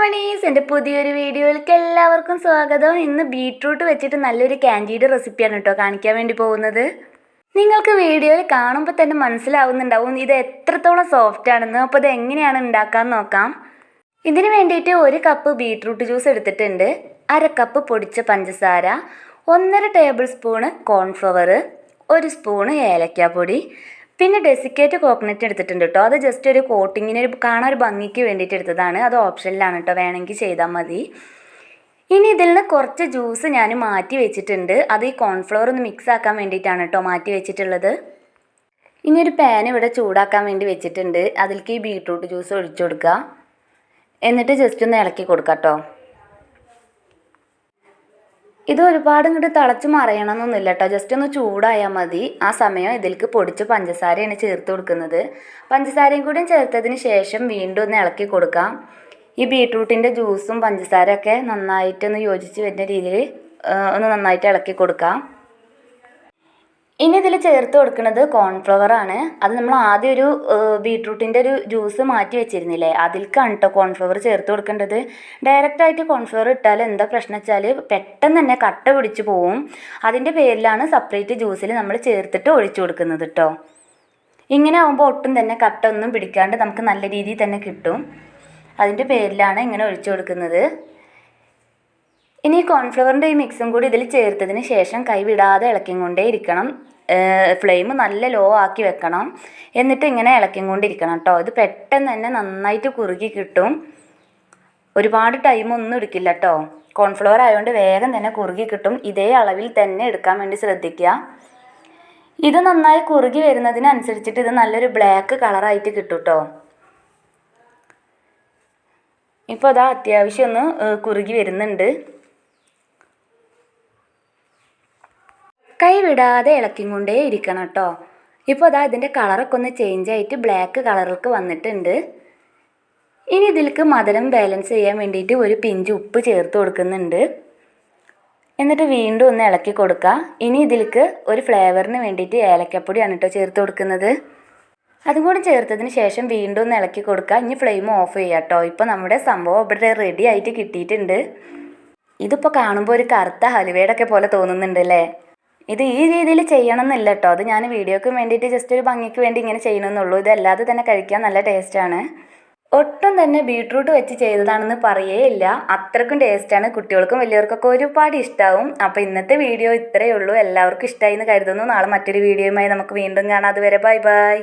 Monies എൻ്റെ പുതിയൊരു വീഡിയോയിലേക്ക് എല്ലാവർക്കും സ്വാഗതം. ഇന്ന് ബീട്രൂട്ട് വെച്ചിട്ട് നല്ലൊരു ക്യാൻഡിയുടെ റെസിപ്പിയാണ് കേട്ടോ കാണിക്കാൻ വേണ്ടി പോകുന്നത്. നിങ്ങൾക്ക് വീഡിയോയിൽ കാണുമ്പോൾ തന്നെ മനസ്സിലാവുന്നുണ്ടാവും ഇത് എത്രത്തോളം സോഫ്റ്റ് ആണെന്ന്. അപ്പോൾ ഇത് എങ്ങനെയാണ് ഉണ്ടാക്കാമെന്ന് നോക്കാം. ഇതിന് വേണ്ടിയിട്ട് 1 കപ്പ് ബീട്രൂട്ട് ജ്യൂസ് എടുത്തിട്ടുണ്ട്, 1/2 കപ്പ് പൊടിച്ച പഞ്ചസാര, 1.5 ടേബിൾ സ്പൂണ് കോൺഫ്ലവർ, 1 സ്പൂണ് ഏലക്കാപ്പൊടി, പിന്നെ ഡെസിക്കേറ്റ് കോക്കനട്ട് എടുത്തിട്ടുണ്ട് കേട്ടോ. അത് ജസ്റ്റ് ഒരു കോട്ടിങ്ങിന് കാണാൻ ഒരു ഭംഗിക്ക് വേണ്ടിയിട്ട് എടുത്തതാണ്. അത് ഓപ്ഷനിലാണ് കേട്ടോ, വേണമെങ്കിൽ ചെയ്താൽ മതി. ഇനി ഇതിൽ നിന്ന് കുറച്ച് ജ്യൂസ് ഞാൻ മാറ്റി വെച്ചിട്ടുണ്ട്. അത് ഈ കോൺഫ്ലവർ ഒന്ന് മിക്സ് ആക്കാൻ വേണ്ടിയിട്ടാണ് കേട്ടോ മാറ്റി വെച്ചിട്ടുള്ളത്. ഇനി ഒരു പാൻ ഇവിടെ ചൂടാക്കാൻ വേണ്ടി വെച്ചിട്ടുണ്ട്. അതിലേക്ക് ഈ ബീട്രൂട്ട് ജ്യൂസ് ഒഴിച്ചു കൊടുക്കുക. എന്നിട്ട് ജസ്റ്റ് ഒന്ന് ഇളക്കി കൊടുക്കാം കേട്ടോ. ഇത് ഒരുപാട് ഇങ്ങോട്ട് തിളച്ച് മറിയണമെന്നൊന്നുമില്ല കേട്ടോ, ജസ്റ്റ് ഒന്ന് ചൂടായാൽ മതി. ആ സമയം ഇതിലേക്ക് പൊടിച്ച് പഞ്ചസാരയാണ് ചേർത്ത് കൊടുക്കുന്നത്. പഞ്ചസാരയും കൂടി ചേർത്തതിന് ശേഷം വീണ്ടും ഒന്ന് ഇളക്കി കൊടുക്കാം. ഈ ബീട്രൂട്ടിൻ്റെ ജ്യൂസും പഞ്ചസാരയൊക്കെ നന്നായിട്ടൊന്ന് യോജിച്ച് വരുന്ന രീതിയിൽ ഒന്ന് നന്നായിട്ട് ഇളക്കി കൊടുക്കാം. ഇനി ഇതിൽ ചേർത്ത് കൊടുക്കുന്നത് കോൺഫ്ലവറാണ്. അത് നമ്മൾ ആദ്യം ഒരു ബീട്രൂട്ടിൻ്റെ ഒരു ജ്യൂസ് മാറ്റി വെച്ചിരുന്നില്ലേ, അതിലേക്കാണ് കേട്ടോ കോൺഫ്ലവർ ചേർത്ത് കൊടുക്കേണ്ടത്. ഡയറക്റ്റായിട്ട് കോൺഫ്ലവർ ഇട്ടാൽ എന്താ പ്രശ്നം വെച്ചാൽ പെട്ടെന്ന് തന്നെ കട്ട പിടിച്ച് പോവും. അതിൻ്റെ പേരിലാണ് സെപ്പറേറ്റ് ജ്യൂസിൽ നമ്മൾ ചേർത്തിട്ട് ഒഴിച്ചു കൊടുക്കുന്നത് കേട്ടോ. ഇങ്ങനെ ആകുമ്പോൾ ഒട്ടും തന്നെ കട്ട ഒന്നും പിടിക്കാണ്ട് നമുക്ക് നല്ല രീതിയിൽ തന്നെ കിട്ടും. അതിൻ്റെ പേരിലാണ് ഇങ്ങനെ ഒഴിച്ചു കൊടുക്കുന്നത്. ഇനി കോൺഫ്ലവറിൻ്റെ ഈ മിക്സും കൂടി ഇതിൽ ചേർത്തതിന് ശേഷം കൈ വിടാതെ ഇളക്കി കൊണ്ടേ ഇരിക്കണം. ഫ്ലെയിം നല്ല ലോ ആക്കി വെക്കണം. എന്നിട്ട് ഇങ്ങനെ ഇളക്കി കൊണ്ടിരിക്കണം കേട്ടോ. ഇത് പെട്ടെന്ന് തന്നെ നന്നായിട്ട് കുറുകി കിട്ടും. ഒരുപാട് ടൈമൊന്നും എടുക്കില്ല കേട്ടോ. കോൺഫ്ലവർ ആയതുകൊണ്ട് വേഗം തന്നെ കുറുകി കിട്ടും. ഇതേ അളവിൽ തന്നെ എടുക്കാൻ വേണ്ടി ശ്രദ്ധിക്കുക. ഇത് നന്നായി കുറുകി വരുന്നതിനനുസരിച്ചിട്ട് ഇത് നല്ലൊരു ബ്ലാക്ക് കളറായിട്ട് കിട്ടും കേട്ടോ. ഇപ്പോൾ അതാ അത്യാവശ്യം ഒന്ന് കുറുകി വരുന്നുണ്ട്. കൈ വിടാതെ ഇളക്കിക്കൊണ്ടേ ഇരിക്കണം കേട്ടോ. ഇപ്പോൾ അതാ ഇതിൻ്റെ കളറൊക്കെ ഒന്ന് ചേഞ്ച് ആയിട്ട് ബ്ലാക്ക് കളറിലേക്ക് വന്നിട്ടുണ്ട്. ഇനി ഇതിലേക്ക് മധുരം ബാലൻസ് ചെയ്യാൻ വേണ്ടിയിട്ട് ഒരു പിഞ്ച് ഉപ്പ് ചേർത്ത് കൊടുക്കുന്നുണ്ട്. എന്നിട്ട് വീണ്ടും ഒന്ന് ഇളക്കി കൊടുക്കുക. ഇനി ഇതിലേക്ക് ഒരു ഫ്ലേവറിന് വേണ്ടിയിട്ട് ഏലക്കപ്പൊടിയാണ് കേട്ടോ ചേർത്ത് കൊടുക്കുന്നത്. അതും കൂടി ചേർത്തതിന് ശേഷം വീണ്ടും ഒന്ന് ഇളക്കി കൊടുക്കുക. ഇനി ഫ്ലെയിം ഓഫ് ചെയ്യുക കേട്ടോ. ഇപ്പോൾ നമ്മുടെ സംഭവം ഇവിടെ റെഡി ആയിട്ട് കിട്ടിയിട്ടുണ്ട്. ഇതിപ്പോൾ കാണുമ്പോൾ ഒരു കറുത്ത ഹലുവയുടെ ഒക്കെ പോലെ തോന്നുന്നുണ്ട് അല്ലേ. ഇത് ഈ രീതിയിൽ ചെയ്യണം എന്നില്ല കേട്ടോ. അത് ഞാൻ വീഡിയോക്ക് വേണ്ടിയിട്ട് ജസ്റ്റ് ഒരു ഭംഗിക്ക് വേണ്ടി ഇങ്ങനെ ചെയ്യണമെന്നുള്ളൂ. ഇതല്ലാതെ തന്നെ കഴിക്കാൻ നല്ല ടേസ്റ്റാണ്. ഒട്ടും തന്നെ ബീട്രൂട്ട് വെച്ച് ചെയ്തതാണെന്ന് പറയേയില്ല, അത്രയ്ക്കും ടേസ്റ്റാണ്. കുട്ടികൾക്കും വലിയവർക്കൊക്കെ ഒരുപാട് ഇഷ്ടമാവും. അപ്പോൾ ഇന്നത്തെ വീഡിയോ ഇത്രയേ ഉള്ളൂ. എല്ലാവർക്കും ഇഷ്ടമായി എന്ന് കരുതുന്നു. നാളെ മറ്റൊരു വീഡിയോയുമായി നമുക്ക് വീണ്ടും കാണാം. അതുവരെ ബൈ ബൈ.